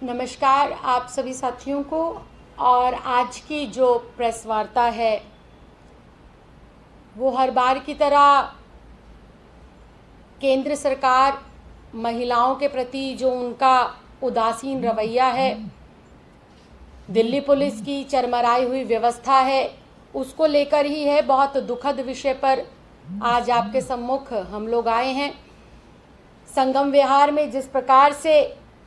नमस्कार आप सभी साथियों को। और आज की जो प्रेस वार्ता है वो हर बार की तरह केंद्र सरकार महिलाओं के प्रति जो उनका उदासीन रवैया है, दिल्ली पुलिस की चरमराई हुई व्यवस्था है, उसको लेकर ही है। बहुत दुखद विषय पर आज आपके सम्मुख हम लोग आए हैं। संगम विहार में जिस प्रकार से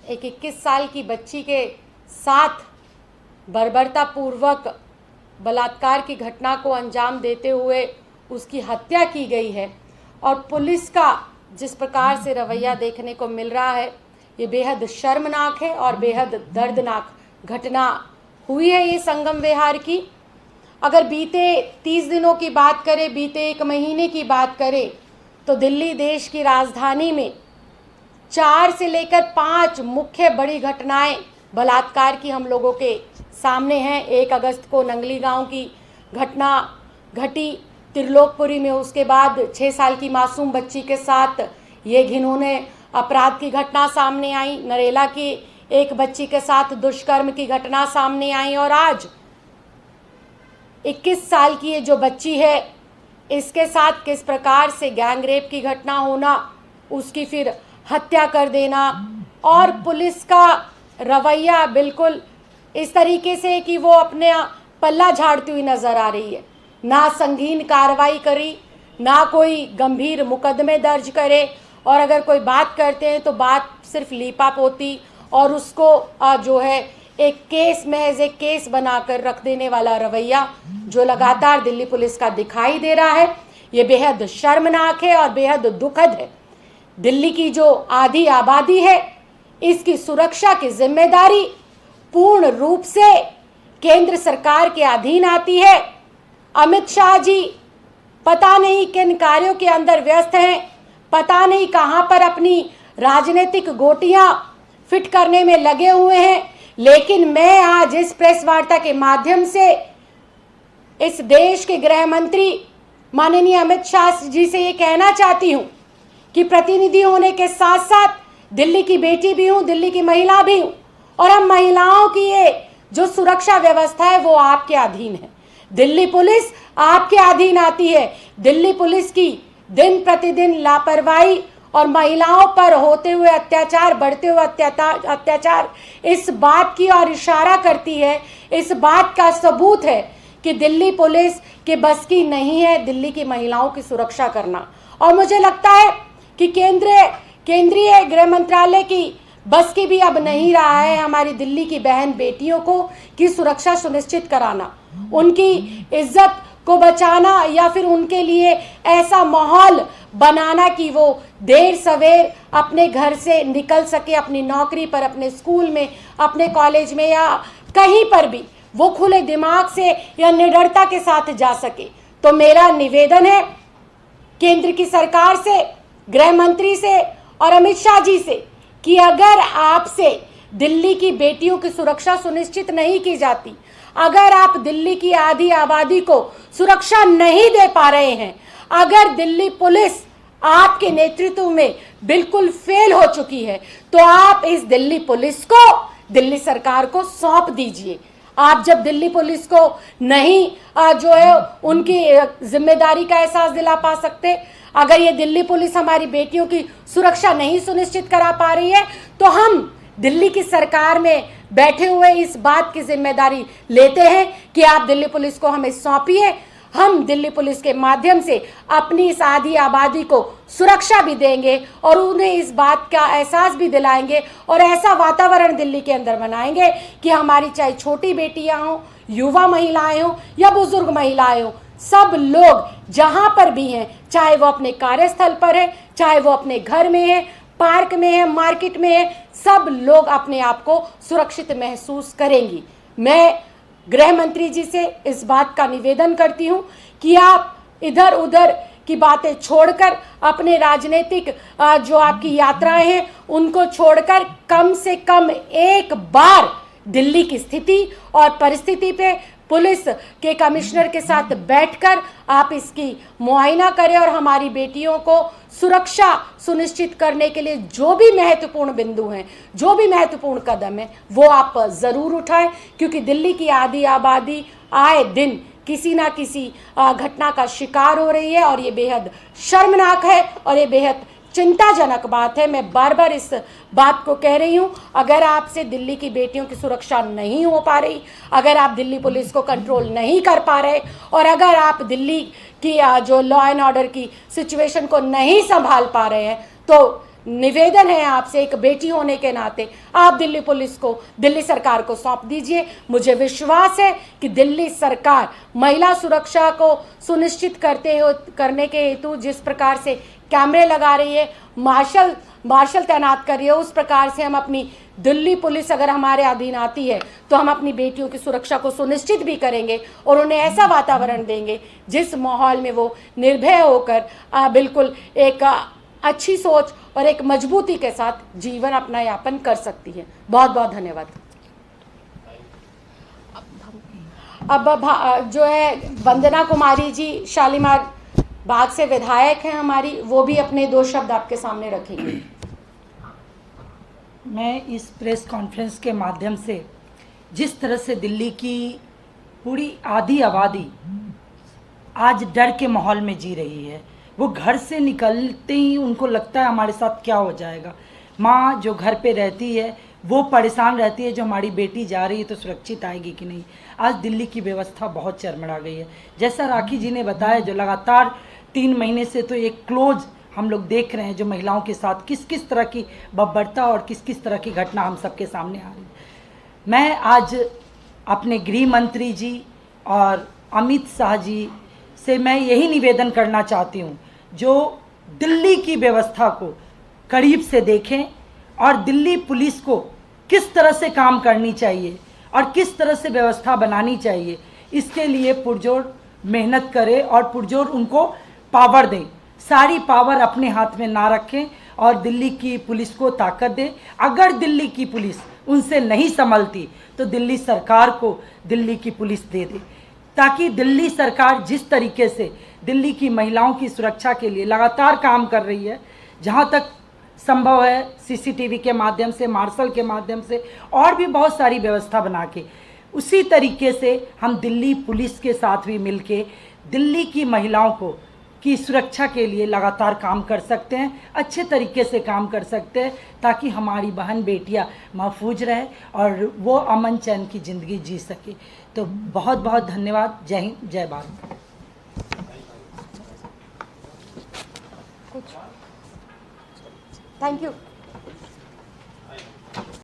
एक 21 साल की बच्ची के साथ बर्बरतापूर्वक बलात्कार की घटना को अंजाम देते हुए उसकी हत्या की गई है और पुलिस का जिस प्रकार से रवैया देखने को मिल रहा है, ये बेहद शर्मनाक है और बेहद दर्दनाक घटना हुई है ये संगम विहार की। अगर बीते 30 दिनों की बात करें, बीते 1 महीने की बात करें, तो दिल्ली देश की राजधानी में 4 से लेकर 5 मुख्य बड़ी घटनाएं बलात्कार की हम लोगों के सामने हैं। 1 अगस्त को नंगली गांव की घटना घटी त्रिलोकपुरी में, उसके बाद 6 साल की मासूम बच्ची के साथ ये घिनौने अपराध की घटना सामने आई, नरेला की एक बच्ची के साथ दुष्कर्म की घटना सामने आई और आज 21 साल की ये जो बच्ची है इसके साथ किस प्रकार से गैंग रेप की घटना होना, उसकी फिर हत्या कर देना और पुलिस का रवैया बिल्कुल इस तरीके से कि वो अपने पल्ला झाड़ती हुई नजर आ रही है। ना संगीन कार्रवाई करी, ना कोई गंभीर मुकदमे दर्ज करे और अगर कोई बात करते हैं तो बात सिर्फ लीपापोती और उसको जो है एक केस महज एक केस बनाकर रख देने वाला रवैया जो लगातार दिल्ली पुलिस का दिखाई दे रहा है, ये बेहद शर्मनाक है और बेहद दुखद है। दिल्ली की जो आधी आबादी है इसकी सुरक्षा की जिम्मेदारी पूर्ण रूप से केंद्र सरकार के अधीन आती है। अमित शाह जी पता नहीं किन कार्यों के अंदर व्यस्त हैं, पता नहीं कहां पर अपनी राजनीतिक गोटियां फिट करने में लगे हुए हैं, लेकिन मैं आज इस प्रेस वार्ता के माध्यम से इस देश के गृह मंत्री माननीय अमित शाह जी से ये कहना चाहती हूं कि प्रतिनिधि होने के साथ साथ दिल्ली की बेटी भी हूं, दिल्ली की महिला भी हूं और हम महिलाओं की ये जो सुरक्षा व्यवस्था है वो आपके अधीन है। दिल्ली पुलिस आपके अधीन आती है। दिल्ली पुलिस की दिन प्रतिदिन लापरवाही और महिलाओं पर होते हुए अत्याचार, बढ़ते हुए अत्याचार इस बात की ओर इशारा करती है, इस बात का सबूत है कि दिल्ली पुलिस के बस की नहीं है दिल्ली की महिलाओं की सुरक्षा करना। और मुझे लगता है कि केंद्रीय गृह मंत्रालय की बस की भी अब नहीं रहा है हमारी दिल्ली की बहन बेटियों को की सुरक्षा सुनिश्चित कराना, उनकी इज्जत को बचाना या फिर उनके लिए ऐसा माहौल बनाना कि वो देर सवेर अपने घर से निकल सके, अपनी नौकरी पर, अपने स्कूल में, अपने कॉलेज में या कहीं पर भी वो खुले दिमाग से या निडरता के साथ जा सके। तो मेरा निवेदन है केंद्र की सरकार से, गृह मंत्री से और अमित शाह जी से कि अगर आपसे दिल्ली की बेटियों की सुरक्षा सुनिश्चित नहीं की जाती, अगर आप दिल्ली की आधी आबादी को सुरक्षा नहीं दे पा रहे हैं, अगर दिल्ली पुलिस आपके नेतृत्व में बिल्कुल फेल हो चुकी है, तो आप इस दिल्ली पुलिस को दिल्ली सरकार को सौंप दीजिए। आप जब दिल्ली पुलिस को नहीं जो है उनकी जिम्मेदारी का एहसास दिला पा सकते, अगर ये दिल्ली पुलिस हमारी बेटियों की सुरक्षा नहीं सुनिश्चित करा पा रही है, तो हम दिल्ली की सरकार में बैठे हुए इस बात की जिम्मेदारी लेते हैं कि आप दिल्ली पुलिस को हमें सौंपिए। हम दिल्ली पुलिस के माध्यम से अपनी इस आधी आबादी को सुरक्षा भी देंगे और उन्हें इस बात का एहसास भी दिलाएंगे और ऐसा वातावरण दिल्ली के अंदर बनाएंगे कि हमारी चाहे छोटी बेटियां हों, युवा महिलाएं हों या बुजुर्ग महिलाएं हों, सब लोग जहां पर भी हैं, चाहे वो अपने कार्यस्थल पर है, चाहे वो अपने घर में है, पार्क में है, मार्केट में है, सब लोग अपने आप को सुरक्षित महसूस करेंगी। मैं गृह मंत्री जी से इस बात का निवेदन करती हूं कि आप इधर उधर की बातें छोड़कर अपने राजनीतिक जो आपकी यात्राएं हैं उनको छोड़कर कम से कम एक बार दिल्ली की स्थिति और परिस्थिति पे पुलिस के कमिश्नर के साथ बैठकर आप इसकी मुआयना करें और हमारी बेटियों को सुरक्षा सुनिश्चित करने के लिए जो भी महत्वपूर्ण बिंदु हैं, जो भी महत्वपूर्ण कदम है, वो आप ज़रूर उठाएं, क्योंकि दिल्ली की आधी आबादी आए दिन किसी ना किसी घटना का शिकार हो रही है और ये बेहद शर्मनाक है और ये बेहद चिंताजनक बात है। मैं बार बार इस बात को कह रही हूँ, अगर आपसे दिल्ली की बेटियों की सुरक्षा नहीं हो पा रही, अगर आप दिल्ली पुलिस को कंट्रोल नहीं कर पा रहे और अगर आप दिल्ली की जो लॉ एंड ऑर्डर की सिचुएशन को नहीं संभाल पा रहे हैं, तो निवेदन है आपसे, एक बेटी होने के नाते आप दिल्ली पुलिस को, दिल्ली सरकार को सौंप दीजिए। मुझे विश्वास है कि दिल्ली सरकार महिला सुरक्षा को सुनिश्चित करने के हेतु जिस प्रकार से कैमरे लगा रही है, मार्शल तैनात कर रही है, उस प्रकार से हम अपनी दिल्ली पुलिस अगर हमारे अधीन आती है तो हम अपनी बेटियों की सुरक्षा को सुनिश्चित भी करेंगे और उन्हें ऐसा वातावरण देंगे जिस माहौल में वो निर्भय होकर बिल्कुल एक अच्छी सोच और एक मजबूती के साथ जीवन अपना यापन कर सकती है। बहुत बहुत धन्यवाद। अब जो है वंदना कुमारी जी शालीमार बाग से विधायक हैं हमारी, वो भी अपने 2 शब्द आपके सामने रखेंगे। मैं इस प्रेस कॉन्फ्रेंस के माध्यम से जिस तरह से दिल्ली की पूरी आधी आबादी आज डर के माहौल में जी रही है, वो घर से निकलते ही उनको लगता है हमारे साथ क्या हो जाएगा। माँ जो घर पे रहती है वो परेशान रहती है, जो हमारी बेटी जा रही है तो सुरक्षित आएगी कि नहीं। आज दिल्ली की व्यवस्था बहुत चरमरा गई है। जैसा राखी जी ने बताया, जो लगातार 3 महीने से तो एक क्लोज हम लोग देख रहे हैं, जो महिलाओं के साथ किस किस तरह की बर्बरता और किस किस तरह की घटना हम सबके सामने आ रही है। मैं आज अपने गृह मंत्री जी और अमित शाह जी से मैं यही निवेदन करना चाहती हूँ, जो दिल्ली की व्यवस्था को करीब से देखें और दिल्ली पुलिस को किस तरह से काम करनी चाहिए और किस तरह से व्यवस्था बनानी चाहिए, इसके लिए पुरजोर मेहनत करें और पुरजोर उनको पावर दें। सारी पावर अपने हाथ में ना रखें और दिल्ली की पुलिस को ताकत दें। अगर दिल्ली की पुलिस उनसे नहीं संभलती तो दिल्ली सरकार को दिल्ली की पुलिस दे दे, ताकि दिल्ली सरकार जिस तरीके से दिल्ली की महिलाओं की सुरक्षा के लिए लगातार काम कर रही है, जहां तक संभव है सीसीटीवी के माध्यम से, मार्शल के माध्यम से और भी बहुत सारी व्यवस्था बना के, उसी तरीके से हम दिल्ली पुलिस के साथ भी मिलके दिल्ली की महिलाओं को की सुरक्षा के लिए लगातार काम कर सकते हैं, अच्छे तरीके से काम कर सकते हैं, ताकि हमारी बहन बेटियां महफूज रहे और वो अमन चैन की ज़िंदगी जी सके। तो बहुत बहुत धन्यवाद। जय हिंद, जय भारत। Thank you.